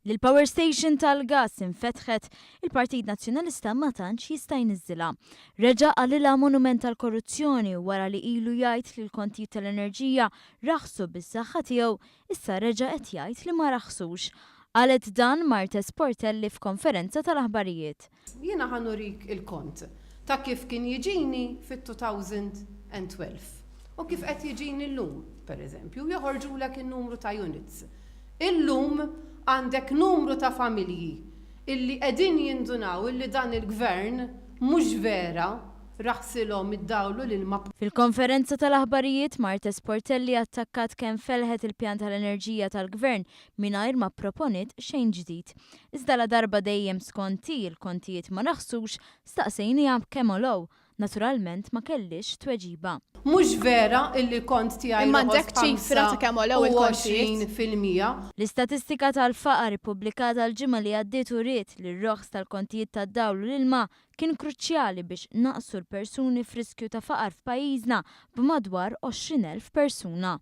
li l-power station tal-gas infetħet, il-Partit Nazzjonalista ma tantx jista' jniżżilha. Reġa' għalilha monument tal-korruzzjoni wara li ilu jgħid li l-kontijiet tal-enerġija raħsu bis-saħħa tiegħu, issa reġa' qed jgħid li ma raħsux. Qalet dan Marta Sportelli f'konferenza tal-aħbarijiet. Jiena ħanurik il-kont ta' kif kien jiġini fit-2012 u kif qed jiġini llum, pereżempju, joħorġulek in-numru ta' units. Illum għandek numru ta' familji illi qegħdin jindunaw illi dan il-gvern mhux vera raħsilhom id-dawlu l-ilma. Fil-konferenza tal-aħbarijiet Marta Sportelli attakkat kemm felħet il-pjan tal-enerġija tal-gvern mingħajr ma proponiet xejn ġdid. Iżda la darba dejjem skonti l-kontijiet ma naħsux staqsejnija kemm olow. Naturalment ma kellix tweġiba. Mhux vera illi kont tiegħi imma għandek ċifra ta' kemm olow il-kontijiet. L-istatistika tal-faqar ippubblikata l-ġimgħa li għaddiet uriet li r-roħs tal-kontijiet tad-dawl u l-ilma kien kruċjali biex naqsu l-persuni f'riskju ta' faqar f'pajjiżna b'madwar 20,000 persuna.